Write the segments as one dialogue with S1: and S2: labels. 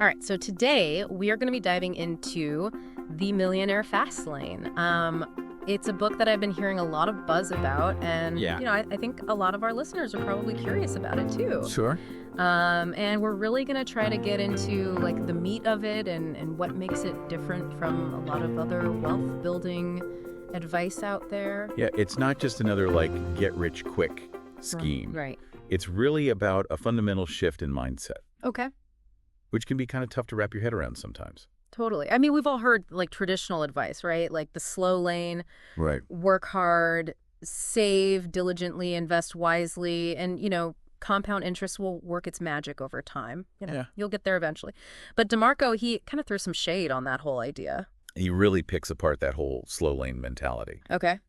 S1: All right, so today we are going to be diving into the Millionaire Fastlane. It's a book that I've been hearing a lot of buzz about, and
S2: Yeah.
S1: I think a lot of our listeners are probably curious about it too.
S2: Sure.
S1: And we're really going to try to get into like the meat of it and what makes it different from a lot of other wealth building advice out there.
S2: Yeah, it's not just another get rich quick scheme.
S1: Right.
S2: It's really about a fundamental shift in mindset,
S1: Okay.
S2: which can be kind of tough to wrap your head around sometimes.
S1: Totally. I mean, we've all heard like traditional advice, right? Like the slow lane,
S2: Right.
S1: work hard, save diligently, invest wisely, and, compound interest will work its magic over time.
S2: Yeah.
S1: You'll get there eventually. But DeMarco, he kind of threw some shade on that whole idea.
S2: He really picks apart that whole slow lane mentality.
S1: Okay.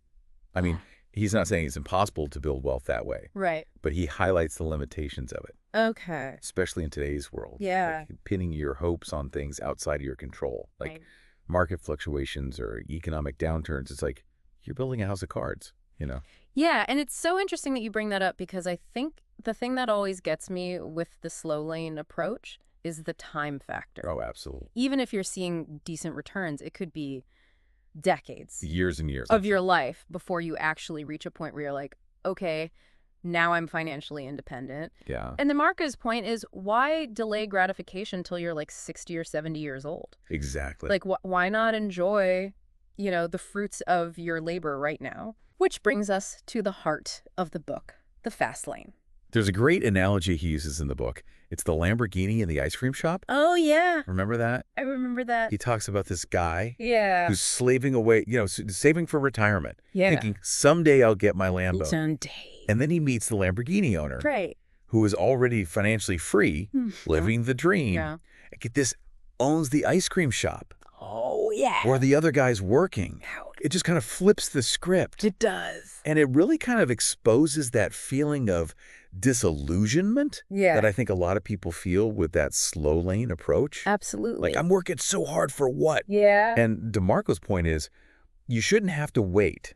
S2: I mean, he's not saying it's impossible to build wealth that way,
S1: Right.
S2: but he highlights the limitations of it,
S1: Okay.
S2: especially in today's world.
S1: Yeah.
S2: Like pinning your hopes on things outside of your control, like
S1: Right.
S2: market fluctuations or economic downturns. It's like you're building a house of cards,
S1: Yeah, and it's so interesting that you bring that up because I think the thing that always gets me with the slow lane approach is the time factor.
S2: Oh, absolutely.
S1: Even if you're seeing decent returns, it could be decades
S2: Years and years.
S1: of your life before you actually reach a point where you're like, okay, now I'm financially independent.
S2: Yeah,
S1: And the Marco's point is, why delay gratification till you're like 60 or 70 years old?
S2: exactly.
S1: Like, why not enjoy, the fruits of your labor right now? Which brings us to the heart of the book, the fast lane.
S2: There's a great analogy he uses in the book. It's the Lamborghini in the ice cream shop.
S1: Oh, yeah.
S2: Remember that?
S1: I remember that.
S2: He talks about this guy
S1: Yeah.
S2: who's slaving away, saving for retirement,
S1: Yeah.
S2: thinking someday I'll get my Lambo.
S1: Someday.
S2: And then he meets the Lamborghini owner
S1: Right.
S2: who is already financially free, living the dream.
S1: Yeah.
S2: And get this, owns the ice cream shop
S1: Oh, yeah.
S2: where the other guy's working. It just kind of flips the script.
S1: It does.
S2: And it really kind of exposes that feeling of disillusionment
S1: Yeah.
S2: that I think a lot of people feel with that slow lane approach.
S1: Absolutely.
S2: Like, I'm working so hard for what?
S1: Yeah.
S2: And DeMarco's point is, you shouldn't have to wait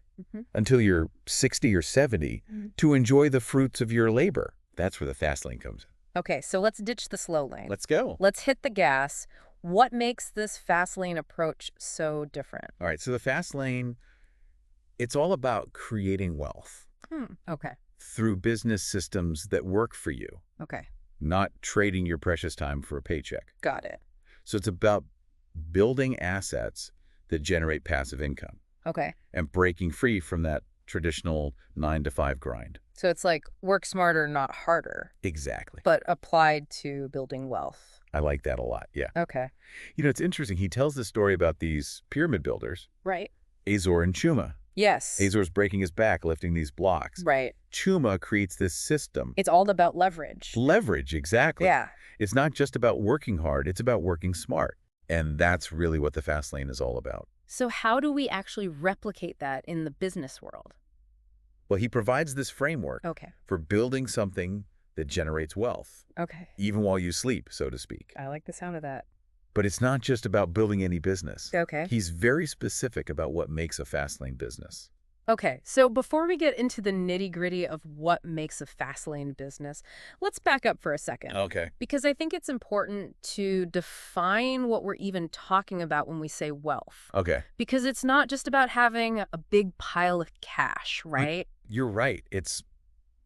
S2: until you're 60 or 70 to enjoy the fruits of your labor. That's where the fast lane comes in.
S1: Okay, so let's ditch the slow lane.
S2: Let's go.
S1: Let's hit the gas. What makes this fast lane approach so different?
S2: All right, so the fast lane, it's all about creating wealth
S1: Okay.
S2: through business systems that work for you,
S1: Okay.
S2: not trading your precious time for a paycheck.
S1: Got it.
S2: So it's about building assets that generate passive income
S1: Okay.
S2: and breaking free from that traditional 9-to-5 grind.
S1: So it's like work smarter, not harder,
S2: Exactly.
S1: but applied to building wealth.
S2: I like that a lot, yeah.
S1: Okay.
S2: It's interesting. He tells the story about these pyramid builders,
S1: Right.
S2: Azor and Chuma.
S1: Yes.
S2: Azor's breaking his back lifting these blocks.
S1: Right.
S2: Chuma creates this system.
S1: It's all about leverage.
S2: Leverage, exactly.
S1: Yeah.
S2: It's not just about working hard. It's about working smart. And that's really what the fast lane is all about.
S1: So how do we actually replicate that in the business world?
S2: Well, he provides this framework
S1: Okay.
S2: for building something that generates wealth,
S1: Okay.
S2: even while you sleep, so to speak.
S1: I like the sound of that.
S2: But it's not just about building any business.
S1: Okay.
S2: He's very specific about what makes a fast lane business.
S1: Okay, so before we get into the nitty-gritty of what makes a fast lane business, let's back up for a second.
S2: Okay.
S1: Because I think it's important to define what we're even talking about when we say wealth.
S2: Okay.
S1: Because it's not just about having a big pile of cash, right?
S2: You're right. It's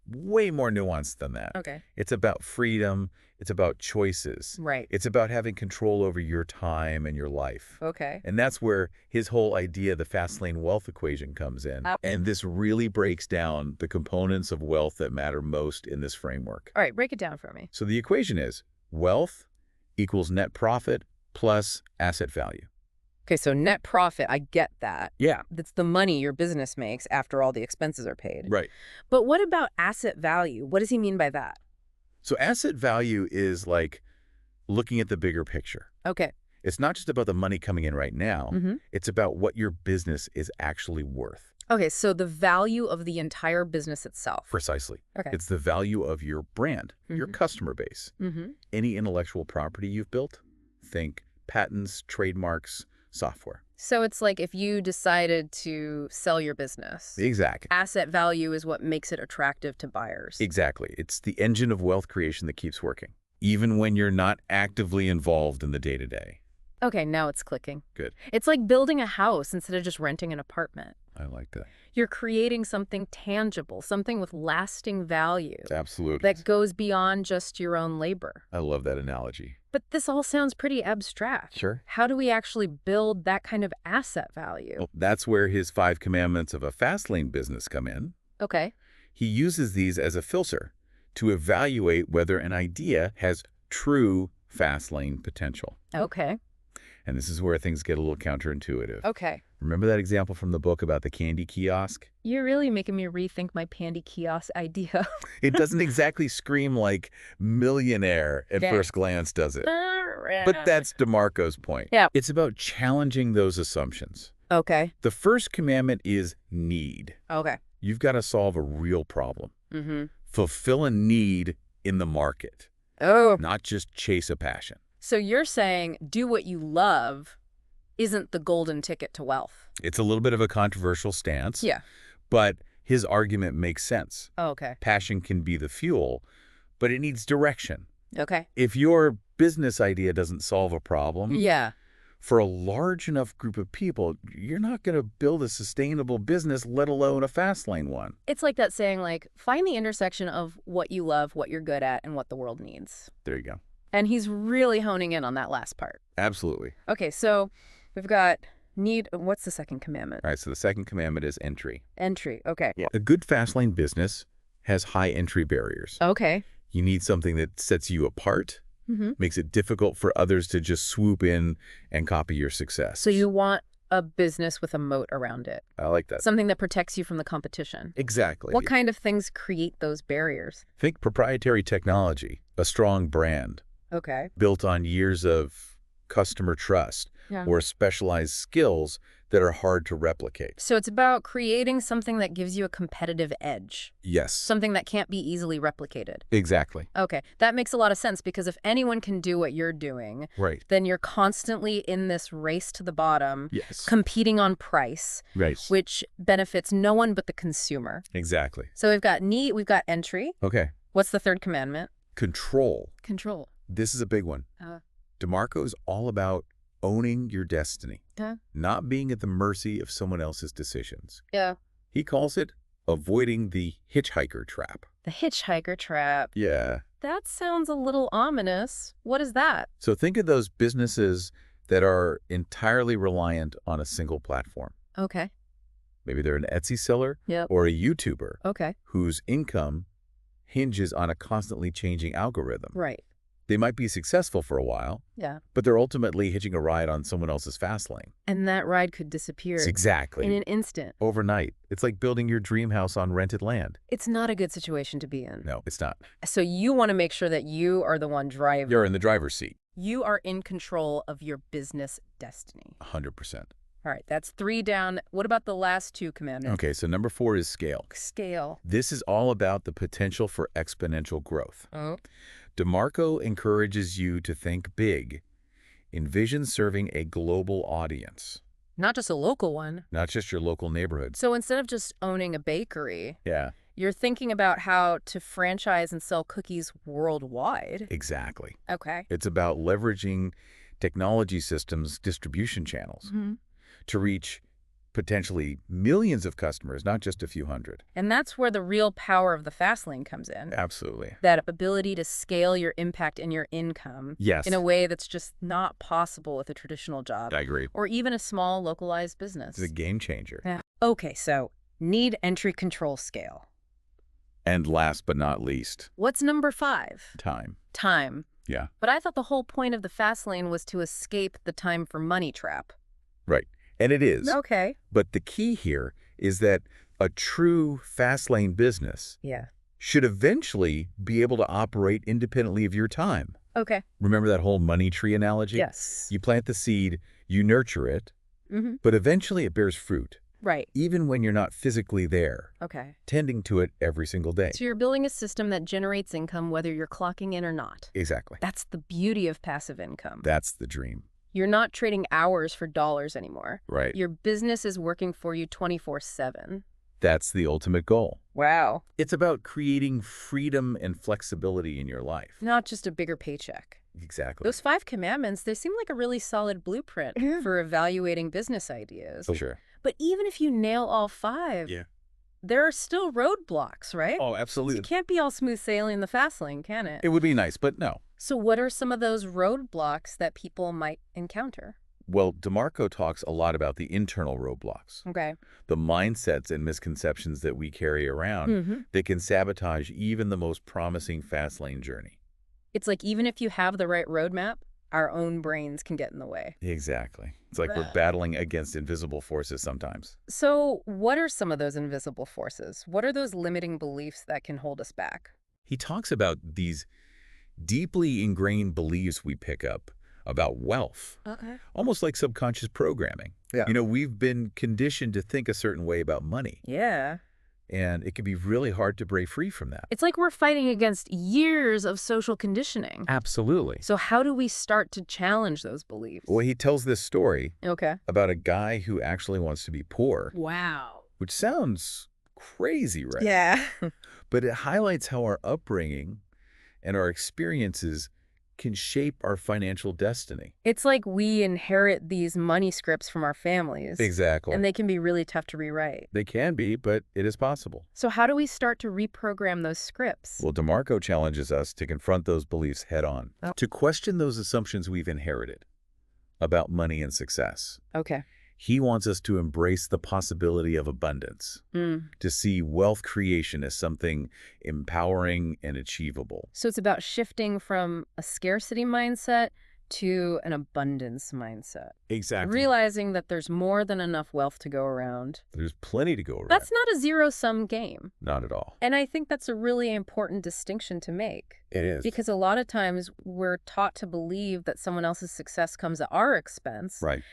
S2: way more nuanced than that.
S1: Okay.
S2: It's about freedom. It's about choices.
S1: Right.
S2: It's about having control over your time and your life.
S1: Okay.
S2: And that's where his whole idea, the fast lane wealth equation, comes in. And this really breaks down the components of wealth that matter most in this framework.
S1: All right, break it down for me.
S2: So the equation is wealth equals net profit plus asset value.
S1: Okay, so net profit, I get that.
S2: Yeah.
S1: That's the money your business makes after all the expenses are paid.
S2: Right.
S1: But what about asset value? What does he mean by that?
S2: So asset value is like looking at the bigger picture.
S1: Okay.
S2: It's not just about the money coming in right now. It's about what your business is actually worth.
S1: Okay, so the value of the entire business itself.
S2: Precisely.
S1: Okay.
S2: It's the value of your brand, your customer base, any intellectual property you've built. Think patents, trademarks, software.
S1: So it's like if you decided to sell your business.
S2: Exactly.
S1: Asset value is what makes it attractive to buyers.
S2: Exactly. It's the engine of wealth creation that keeps working, even when you're not actively involved in the day-to-day.
S1: Okay, now it's clicking.
S2: Good.
S1: It's like building a house instead of just renting an apartment.
S2: I like that.
S1: You're creating something tangible, something with lasting value.
S2: Absolutely.
S1: That goes beyond just your own labor.
S2: I love that analogy.
S1: But this all sounds pretty abstract.
S2: Sure.
S1: How do we actually build that kind of asset value?
S2: Well, that's where his 5 commandments of a Fastlane business come in.
S1: Okay.
S2: He uses these as a filter to evaluate whether an idea has true Fastlane potential.
S1: Okay.
S2: And this is where things get a little counterintuitive.
S1: Okay.
S2: Remember that example from the book about the candy kiosk?
S1: You're really making me rethink my pandy kiosk idea.
S2: It doesn't exactly scream like millionaire at first glance, does it? But that's DeMarco's point.
S1: Yeah.
S2: It's about challenging those assumptions.
S1: Okay.
S2: The first commandment is need.
S1: Okay.
S2: You've got to solve a real problem.
S1: Mm-hmm.
S2: Fulfill a need in the market,
S1: Oh.
S2: not just chase a passion.
S1: So you're saying do what you love isn't the golden ticket to wealth.
S2: It's a little bit of a controversial stance.
S1: Yeah.
S2: But his argument makes sense.
S1: Oh, okay.
S2: Passion can be the fuel, but it needs direction.
S1: Okay.
S2: If your business idea doesn't solve a problem,
S1: Yeah.
S2: for a large enough group of people, you're not going to build a sustainable business, let alone a fast-lane one.
S1: It's like that saying, like, find the intersection of what you love, what you're good at, and what the world needs.
S2: There you go.
S1: And he's really honing in on that last part.
S2: Absolutely.
S1: Okay, so we've got need. What's the second commandment?
S2: All right, so the second commandment is entry.
S1: Entry. Okay.
S2: A good fast-lane business has high entry barriers.
S1: Okay.
S2: You need something that sets you apart, makes it difficult for others to just swoop in and copy your success.
S1: So you want a business with a moat around it.
S2: I like that.
S1: Something that protects you from the competition.
S2: Exactly.
S1: What kind of things create those barriers?
S2: Think proprietary technology, a strong brand,
S1: Okay.
S2: built on years of customer trust,
S1: Yeah.
S2: or specialized skills that are hard to replicate.
S1: So it's about creating something that gives you a competitive edge.
S2: Yes.
S1: Something that can't be easily replicated.
S2: Exactly.
S1: Okay. That makes a lot of sense because if anyone can do what you're doing,
S2: Right.
S1: then you're constantly in this race to the bottom,
S2: Yes.
S1: competing on price,
S2: Right.
S1: which benefits no one but the consumer.
S2: Exactly.
S1: So we've got need, we've got entry.
S2: Okay.
S1: What's the third commandment?
S2: Control.
S1: Control.
S2: This is a big one. DeMarco is all about owning your destiny, not being at the mercy of someone else's decisions.
S1: Yeah.
S2: He calls it avoiding the hitchhiker trap.
S1: The hitchhiker trap.
S2: Yeah.
S1: That sounds a little ominous. What is that?
S2: So think of those businesses that are entirely reliant on a single platform.
S1: Okay.
S2: Maybe they're an Etsy seller
S1: Yep.
S2: or a YouTuber
S1: Okay.
S2: whose income hinges on a constantly changing algorithm.
S1: Right.
S2: They might be successful for a while,
S1: Yeah.
S2: but they're ultimately hitching a ride on someone else's fast lane.
S1: And that ride could disappear
S2: Exactly.
S1: in an instant.
S2: Overnight. It's like building your dream house on rented land.
S1: It's not a good situation to be in.
S2: No, it's not.
S1: So you want to make sure that you are the one driving.
S2: You're in the driver's seat.
S1: You are in control of your business destiny.
S2: 100%.
S1: All right, that's 3 down. What about the last 2 commandments?
S2: Okay, so number 4 is scale.
S1: Scale.
S2: This is all about the potential for exponential growth.
S1: Oh.
S2: DeMarco encourages you to think big. Envision serving a global audience,
S1: Not just a local one.
S2: not just your local neighborhood.
S1: So instead of just owning a bakery,
S2: Yeah,
S1: you're thinking about how to franchise and sell cookies worldwide.
S2: exactly.
S1: Okay.
S2: It's about leveraging technology systems, distribution channels, to reach potentially millions of customers, not just a few hundred.
S1: And that's where the real power of the fast lane comes in.
S2: Absolutely.
S1: That ability to scale your impact and your income
S2: Yes.
S1: in a way that's just not possible with a traditional job
S2: I agree.
S1: or even a small localized business.
S2: It's a game changer.
S1: Yeah. Okay, so need, entry, control, scale.
S2: And last but not least,
S1: What's number 5?
S2: time.
S1: Time.
S2: Yeah.
S1: But I thought the whole point of the fast lane was to escape the time for money trap.
S2: Right. And it is.
S1: Okay.
S2: But the key here is that a true fast lane business
S1: Yeah.
S2: should eventually be able to operate independently of your time.
S1: Okay.
S2: Remember that whole money tree analogy?
S1: Yes.
S2: You plant the seed, you nurture it, but eventually it bears fruit,
S1: Right.
S2: even when you're not physically there,
S1: Okay.
S2: tending to it every single day.
S1: So you're building a system that generates income whether you're clocking in or not.
S2: Exactly.
S1: That's the beauty of passive income.
S2: That's the dream.
S1: You're not trading hours for dollars anymore.
S2: Right.
S1: Your business is working for you 24/7.
S2: That's the ultimate goal.
S1: Wow.
S2: It's about creating freedom and flexibility in your life.
S1: Not just a bigger paycheck.
S2: Exactly.
S1: Those 5 commandments, they seem like a really solid blueprint for evaluating business ideas.
S2: For sure.
S1: But even if you nail all 5, there are still roadblocks, right?
S2: Oh, absolutely.
S1: It can't be all smooth sailing in the fast lane, can it?
S2: It would be nice, but no.
S1: So what are some of those roadblocks that people might encounter?
S2: Well, DeMarco talks a lot about the internal roadblocks.
S1: Okay.
S2: The mindsets and misconceptions that we carry around that can sabotage even the most promising fast lane journey.
S1: It's like even if you have the right roadmap, our own brains can get in the way.
S2: Exactly. It's like we're battling against invisible forces sometimes.
S1: So what are some of those invisible forces? What are those limiting beliefs that can hold us back?
S2: He talks about these deeply ingrained beliefs we pick up about wealth, almost like subconscious programming.
S3: Yeah.
S2: You know, we've been conditioned to think a certain way about money,
S1: Yeah.
S2: and it can be really hard to break free from that.
S1: It's like we're fighting against years of social conditioning.
S2: Absolutely.
S1: So how do we start to challenge those beliefs?
S2: Well, he tells this story
S1: Okay.
S2: about a guy who actually wants to be poor,
S1: Wow.
S2: which sounds crazy, right?
S1: Yeah.
S2: But it highlights how our upbringing and our experiences can shape our financial destiny.
S1: It's like we inherit these money scripts from our families.
S2: Exactly.
S1: And they can be really tough to rewrite.
S2: They can be, but it is possible.
S1: So how do we start to reprogram those scripts?
S2: Well, DeMarco challenges us to confront those beliefs head on, to question those assumptions we've inherited about money and success.
S1: Okay.
S2: He wants us to embrace the possibility of abundance, to see wealth creation as something empowering and achievable.
S1: So it's about shifting from a scarcity mindset to an abundance mindset.
S2: Exactly.
S1: Realizing that there's more than enough wealth to go around.
S2: There's plenty to go around.
S1: That's not a zero-sum game.
S2: Not at all.
S1: And I think that's a really important distinction to make.
S2: It is.
S1: Because a lot of times we're taught to believe that someone else's success comes at our expense.
S2: Right.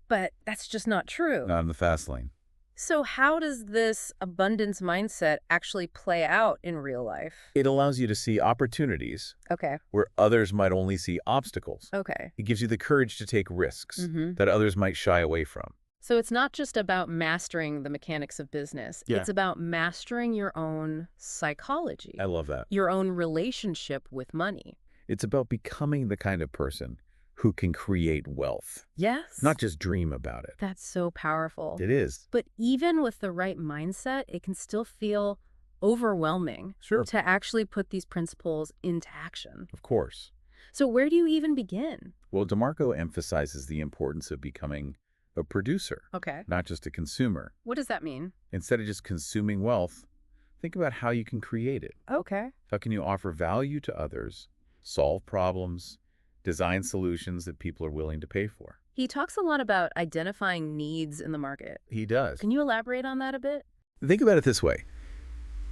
S1: But that's just not true.
S2: Not in the fast lane.
S1: So how does this abundance mindset actually play out in real life?
S2: It allows you to see opportunities
S1: Okay.
S2: where others might only see obstacles.
S1: Okay.
S2: It gives you the courage to take risks that others might shy away from.
S1: So it's not just about mastering the mechanics of business.
S2: Yeah.
S1: It's about mastering your own psychology,
S2: I love that.
S1: your own relationship with money.
S2: It's about becoming the kind of person who can create wealth,
S1: Yes.
S2: not just dream about it.
S1: That's so powerful.
S2: It is.
S1: But even with the right mindset, it can still feel overwhelming
S2: Sure.
S1: to actually put these principles into action.
S2: Of course.
S1: So where do you even begin?
S2: Well, DeMarco emphasizes the importance of becoming a producer,
S1: Okay.
S2: not just a consumer.
S1: What does that mean?
S2: Instead of just consuming wealth, think about how you can create it.
S1: Okay.
S2: How can you offer value to others, solve problems, design solutions that people are willing to pay for?
S1: He talks a lot about identifying needs in the market.
S2: He does.
S1: Can you elaborate on that a bit?
S2: Think about it this way.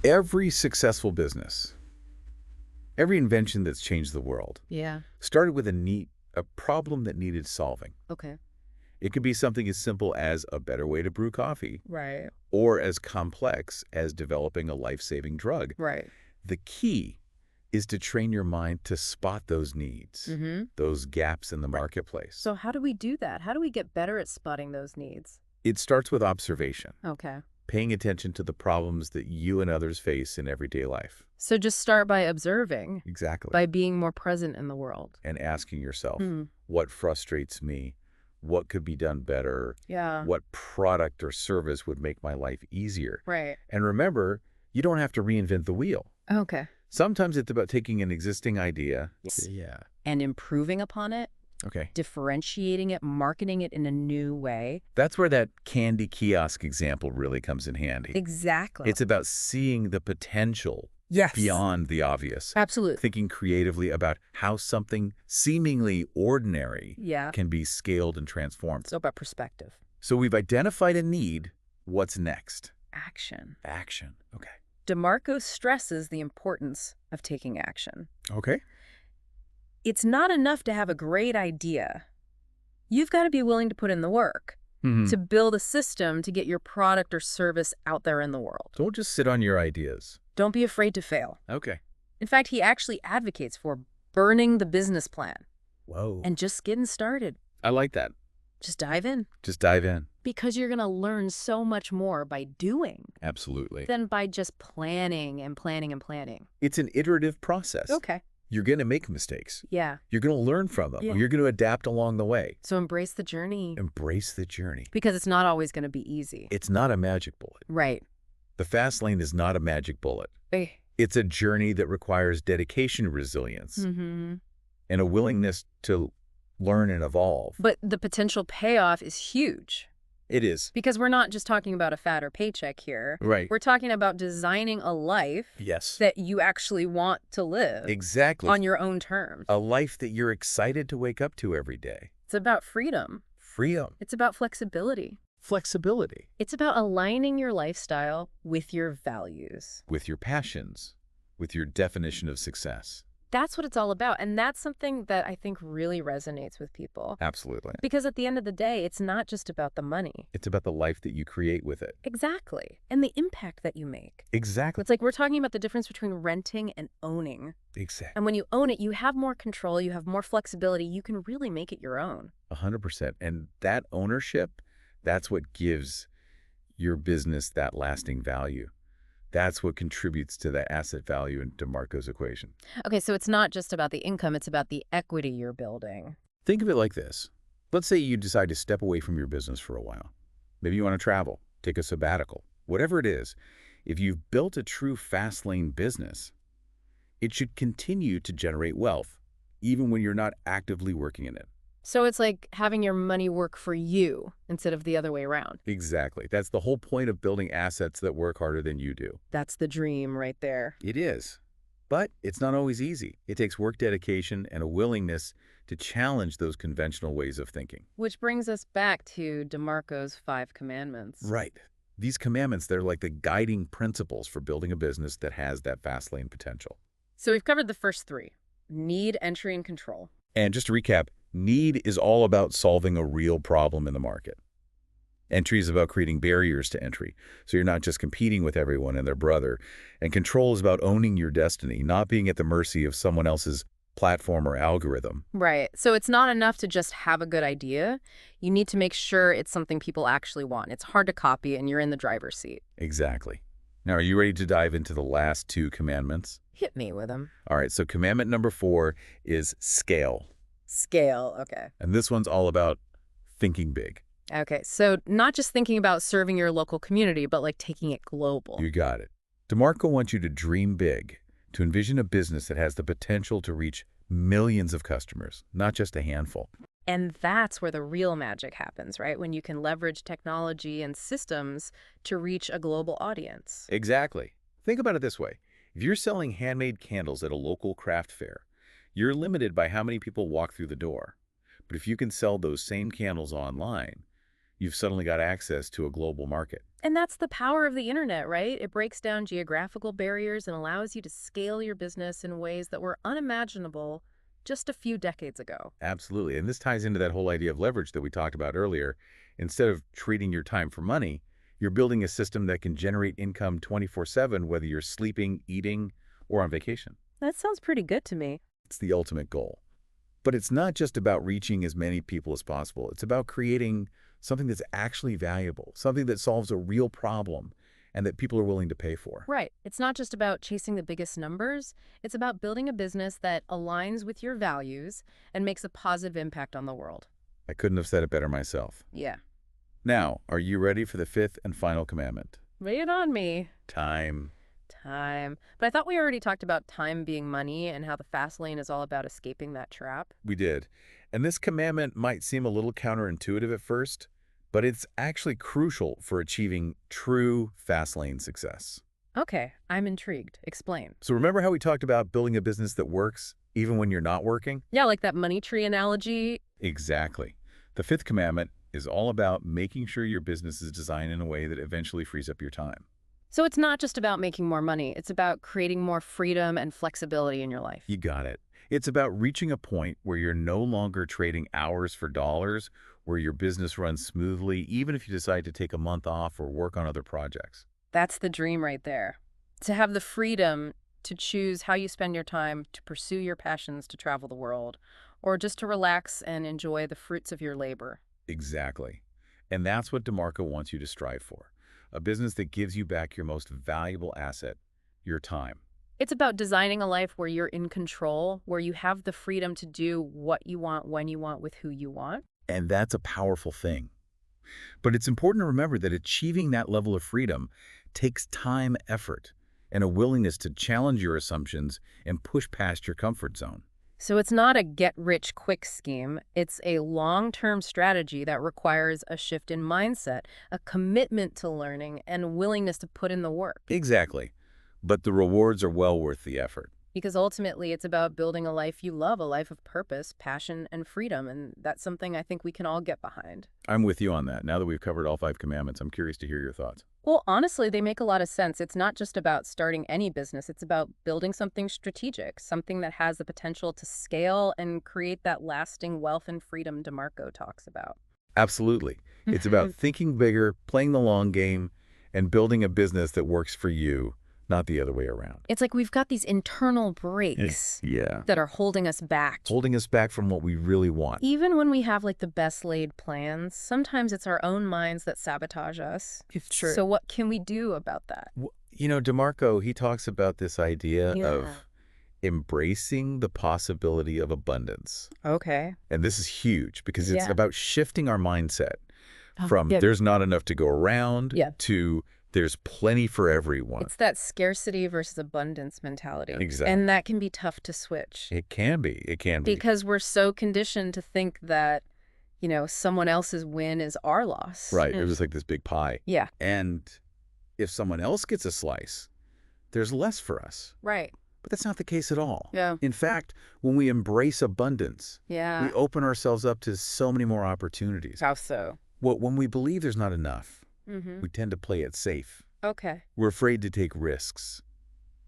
S2: Every successful business, every invention that's changed the world,
S1: Yeah.
S2: started with a problem that needed solving.
S1: Okay.
S2: It could be something as simple as a better way to brew coffee,
S1: Right.
S2: or as complex as developing a life-saving drug.
S1: Right.
S2: The key is to train your mind to spot those needs, those gaps in the marketplace.
S1: So how do we do that? How do we get better at spotting those needs?
S2: It starts with observation,
S1: Okay.
S2: paying attention to the problems that you and others face in everyday life.
S1: So just start by observing,
S2: Exactly.
S1: by being more present in the world.
S2: And asking yourself, what frustrates me? What could be done better?
S1: Yeah.
S2: What product or service would make my life easier?
S1: Right.
S2: And remember, you don't have to reinvent the wheel.
S1: Okay.
S2: Sometimes it's about taking an existing idea.
S1: Yes.
S2: Yeah.
S1: And improving upon it,
S2: Okay.
S1: differentiating it, marketing it in a new way.
S2: That's where that candy kiosk example really comes in handy.
S1: Exactly.
S2: It's about seeing the potential
S1: yes.
S2: beyond the obvious.
S1: Absolutely.
S2: Thinking creatively about how something seemingly ordinary
S1: Yeah.
S2: can be scaled and transformed.
S1: So about perspective.
S2: So we've identified a need. What's next?
S1: Action.
S2: Action. Okay.
S1: DeMarco stresses the importance of taking action.
S2: Okay.
S1: It's not enough to have a great idea. You've got to be willing to put in the work to build a system to get your product or service out there in the world.
S2: Don't just sit on your ideas.
S1: Don't be afraid to fail.
S2: Okay.
S1: In fact, he actually advocates for burning the business plan
S2: Whoa.
S1: and just getting started.
S2: I like that.
S1: Just dive in.
S2: Just dive in.
S1: Because you're going to learn so much more by doing
S2: Absolutely.
S1: than by just planning and planning and planning.
S2: It's an iterative process.
S1: Okay.
S2: You're going to make mistakes.
S1: Yeah.
S2: You're going to learn from them.
S1: Yeah.
S2: You're going to adapt along the way.
S1: So embrace the journey.
S2: Embrace the journey.
S1: Because it's not always going to be easy.
S2: It's not a magic bullet.
S1: Right.
S2: The fast lane is not a magic bullet. It's a journey that requires dedication, resilience, and a willingness to learn and evolve.
S1: But the potential payoff is huge.
S2: It is.
S1: Because we're not just talking about a fatter paycheck here.
S2: Right.
S1: We're talking about designing a life that you actually want to live.
S2: Exactly.
S1: On your own terms.
S2: A life that you're excited to wake up to every day.
S1: It's about freedom.
S2: Freedom.
S1: It's about flexibility.
S2: Flexibility.
S1: It's about aligning your lifestyle with your values.
S2: With your passions. With your definition of success.
S1: That's what it's all about. And that's something that I think really resonates with people.
S2: Absolutely.
S1: Because at the end of the day, it's not just about the money.
S2: It's about the life that you create with it.
S1: Exactly. And the impact that you make.
S2: Exactly.
S1: It's like we're talking about the difference between renting and owning.
S2: Exactly.
S1: And when you own it, you have more control, you have more flexibility, you can really make it your own.
S2: 100%. And that ownership, that's what gives your business that lasting value. That's what contributes to the asset value in DeMarco's equation.
S1: Okay, so it's not just about the income, it's about the equity you're building.
S2: Think of it like this. Let's say you decide to step away from your business for a while. Maybe you want to travel, take a sabbatical, whatever it is. If you've built a true fast lane business, it should continue to generate wealth, even when you're not actively working in it.
S1: So it's like having your money work for you instead of the other way around.
S2: Exactly. That's the whole point of building assets that work harder than you do.
S1: That's the dream right there.
S2: It is. But it's not always easy. It takes work, dedication, and a willingness to challenge those conventional ways of thinking.
S1: Which brings us back to DeMarco's 5 commandments.
S2: Right. These commandments, they're like the guiding principles for building a business that has that fast lane potential.
S1: So we've covered the first 3. Need, entry, and control.
S2: And just to recap, need is all about solving a real problem in the market. Entry is about creating barriers to entry, so you're not just competing with everyone and their brother. And control is about owning your destiny, not being at the mercy of someone else's platform or algorithm.
S1: Right. So it's not enough to just have a good idea. You need to make sure it's something people actually want. It's hard to copy and you're in the driver's seat.
S2: Exactly. Now, are you ready to dive into the last 2 commandments?
S1: Hit me with them.
S2: All right, so commandment number 4 is scale.
S1: Scale, okay.
S2: And this one's all about thinking big.
S1: Okay, so not just thinking about serving your local community, but like taking it global.
S2: You got it. DeMarco wants you to dream big, to envision a business that has the potential to reach millions of customers, not just a handful.
S1: And that's where the real magic happens, right? When you can leverage technology and systems to reach a global audience.
S2: Exactly. Think about it this way. If you're selling handmade candles at a local craft fair, you're limited by how many people walk through the door. But if you can sell those same candles online, you've suddenly got access to a global market.
S1: And that's the power of the internet, right? It breaks down geographical barriers and allows you to scale your business in ways that were unimaginable just a few decades ago.
S2: Absolutely. And this ties into that whole idea of leverage that we talked about earlier. Instead of treating your time for money, you're building a system that can generate income 24/7, whether you're sleeping, eating, or on vacation.
S1: That sounds pretty good to me.
S2: It's the ultimate goal. But it's not just about reaching as many people as possible. It's about creating something that's actually valuable, something that solves a real problem and that people are willing to pay for.
S1: Right. It's not just about chasing the biggest numbers. It's about building a business that aligns with your values and makes a positive impact on the world.
S2: I couldn't have said it better myself.
S1: Yeah.
S2: Now, are you ready for the 5th and final commandment?
S1: Lay it on me.
S2: Time.
S1: Time. But I thought we already talked about time being money and how the fast lane is all about escaping that trap.
S2: We did. And this commandment might seem a little counterintuitive at first, but it's actually crucial for achieving true fast lane success.
S1: Okay, I'm intrigued. Explain.
S2: So remember how we talked about building a business that works even when you're not working?
S1: Yeah, like that money tree analogy.
S2: Exactly. The 5th commandment is all about making sure your business is designed in a way that eventually frees up your time.
S1: So it's not just about making more money. It's about creating more freedom and flexibility in your life.
S2: You got it. It's about reaching a point where you're no longer trading hours for dollars, where your business runs smoothly, even if you decide to take a month off or work on other projects.
S1: That's the dream right there. To have the freedom to choose how you spend your time, to pursue your passions, to travel the world, or just to relax and enjoy the fruits of your labor.
S2: Exactly. And that's what DeMarco wants you to strive for. A business that gives you back your most valuable asset, your time.
S1: It's about designing a life where you're in control, where you have the freedom to do what you want, when you want, with who you want.
S2: And that's a powerful thing. But it's important to remember that achieving that level of freedom takes time, effort, and a willingness to challenge your assumptions and push past your comfort zone.
S1: So it's not a get-rich-quick scheme. It's a long-term strategy that requires a shift in mindset, a commitment to learning, and willingness to put in the work.
S2: Exactly. But the rewards are well worth the effort.
S1: Because ultimately, it's about building a life you love, a life of purpose, passion, and freedom, and that's something I think we can all get behind.
S2: I'm with you on that. Now that we've covered all 5 commandments, I'm curious to hear your thoughts.
S1: Well, honestly, they make a lot of sense. It's not just about starting any business. It's about building something strategic, something that has the potential to scale and create that lasting wealth and freedom DeMarco talks about.
S2: Absolutely. It's about thinking bigger, playing the long game, and building a business that works for you, not the other way around.
S1: It's like we've got these internal brakes that are holding us back.
S2: Holding us back from what we really want.
S1: Even when we have like the best laid plans, sometimes it's our own minds that sabotage us.
S2: It's true.
S1: So what can we do about that?
S2: You know, DeMarco, he talks about this idea of embracing the possibility of abundance.
S1: Okay.
S2: And this is huge because it's about shifting our mindset from
S1: Yeah.
S2: there's not enough to go around to there's plenty for everyone.
S1: It's that scarcity versus abundance mentality.
S2: Exactly.
S1: And that can be tough to switch.
S2: It can be. It can be.
S1: Because we're so conditioned to think that, you know, someone else's win is our loss.
S2: Right. It was like this big pie.
S1: Yeah.
S2: And if someone else gets a slice, there's less for us.
S1: Right.
S2: But that's not the case at all.
S1: Yeah.
S2: In fact, when we embrace abundance,
S1: Yeah.
S2: we open ourselves up to so many more opportunities.
S1: How so?
S2: Well, when we believe there's not enough, we tend to play it safe.
S1: Okay.
S2: We're afraid to take risks.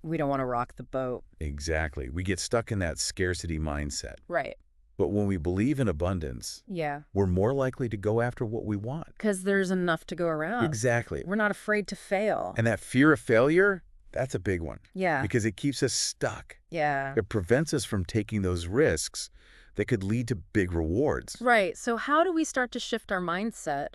S1: We don't want to rock the boat.
S2: Exactly. We get stuck in that scarcity mindset.
S1: Right.
S2: But when we believe in abundance,
S1: Yeah.
S2: we're more likely to go after what we want.
S1: Because there's enough to go around.
S2: Exactly.
S1: We're not afraid to fail.
S2: And that fear of failure, that's a big one.
S1: Yeah.
S2: Because it keeps us stuck.
S1: Yeah.
S2: It prevents us from taking those risks that could lead to big rewards.
S1: Right. So how do we start to shift our mindset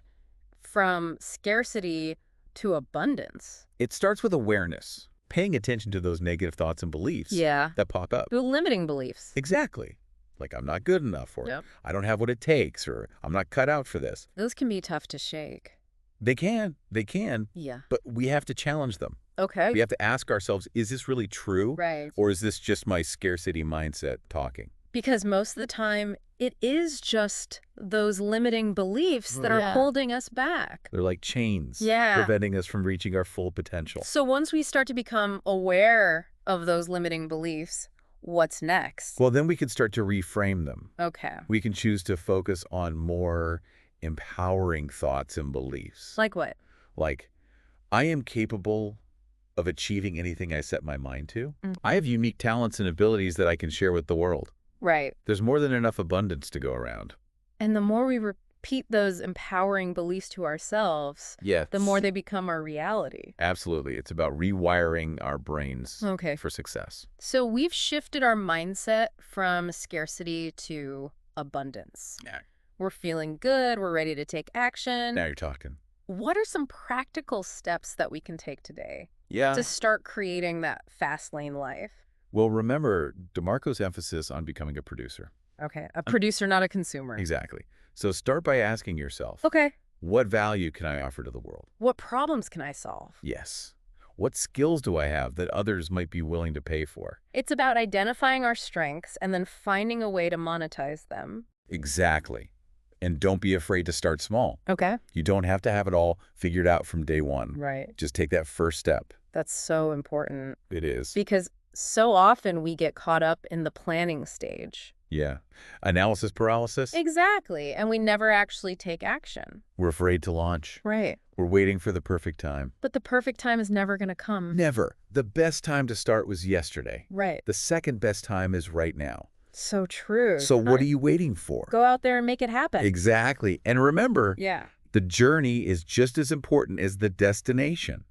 S1: from scarcity to abundance?
S2: It starts with awareness, paying attention to those negative thoughts and beliefs that pop up.
S1: The limiting beliefs.
S2: Exactly. Like, I'm not good enough, or
S1: Yep.
S2: I don't have what it takes, or I'm not cut out for this.
S1: Those can be tough to shake.
S2: They can,
S1: Yeah.
S2: but we have to challenge them.
S1: Okay.
S2: We have to ask ourselves, is this really true?
S1: Right.
S2: Or is this just my scarcity mindset talking?
S1: Because most of the time, it is just those limiting beliefs that are holding us back.
S2: They're like chains, preventing us from reaching our full potential.
S1: So once we start to become aware of those limiting beliefs, what's next?
S2: Well, then we can start to reframe them.
S1: Okay.
S2: We can choose to focus on more empowering thoughts and beliefs.
S1: Like what?
S2: Like, I am capable of achieving anything I set my mind to. I have unique talents and abilities that I can share with the world.
S1: Right.
S2: There's more than enough abundance to go around.
S1: And the more we repeat those empowering beliefs to ourselves, the more they become our reality.
S2: Absolutely. It's about rewiring our brains
S1: Okay.
S2: for success.
S1: So we've shifted our mindset from scarcity to abundance.
S2: Yeah.
S1: We're feeling good. We're ready to take action.
S2: Now you're talking.
S1: What are some practical steps that we can take today
S2: Yeah.
S1: to start creating that fast lane life?
S2: Well, remember DeMarco's emphasis on becoming a producer.
S1: Okay. A producer, not a consumer.
S2: Exactly. So start by asking yourself,
S1: Okay.
S2: what value can I offer to the world?
S1: What problems can I solve?
S2: Yes. What skills do I have that others might be willing to pay for?
S1: It's about identifying our strengths and then finding a way to monetize them.
S2: Exactly. And don't be afraid to start small.
S1: Okay.
S2: You don't have to have it all figured out from day one.
S1: Right.
S2: Just take that first step.
S1: That's so important.
S2: It is.
S1: Because so often we get caught up in the planning stage.
S2: Yeah. Analysis paralysis.
S1: Exactly. And we never actually take action.
S2: We're afraid to launch.
S1: Right.
S2: We're waiting for the perfect time.
S1: But the perfect time is never going to come.
S2: Never. The best time to start was yesterday.
S1: Right.
S2: The second best time is right now.
S1: So true.
S2: So what are you waiting for?
S1: Go out there and make it happen.
S2: Exactly. And remember,
S1: Yeah.
S2: the journey is just as important as the destination.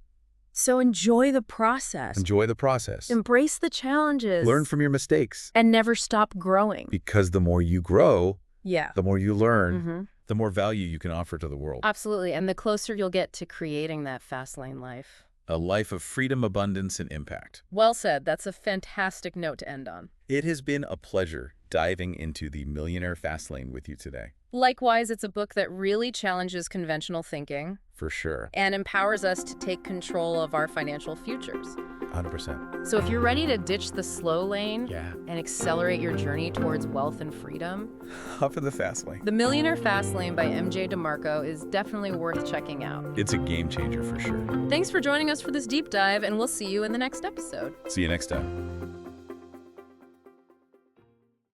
S1: So enjoy the process.
S2: Enjoy the process.
S1: Embrace the challenges.
S2: Learn from your mistakes.
S1: And never stop growing.
S2: Because the more you grow,
S1: Yeah.
S2: the more you learn, the more value you can offer to the world.
S1: Absolutely. And the closer you'll get to creating that fast lane life.
S2: A life of freedom, abundance, and impact.
S1: Well said. That's a fantastic note to end on.
S2: It has been a pleasure diving into the Millionaire Fastlane with you today.
S1: Likewise, it's a book that really challenges conventional thinking
S2: For sure.
S1: and empowers us to take control of our financial futures.
S2: 100%.
S1: So if you're ready to ditch the slow lane
S2: Yeah.
S1: and accelerate your journey towards wealth and freedom,
S2: Hop in the Fastlane.
S1: The Millionaire Fastlane by MJ DeMarco is definitely worth checking out.
S2: It's a game changer for sure.
S1: Thanks for joining us for this deep dive, and we'll see you in the next episode.
S2: See you next time.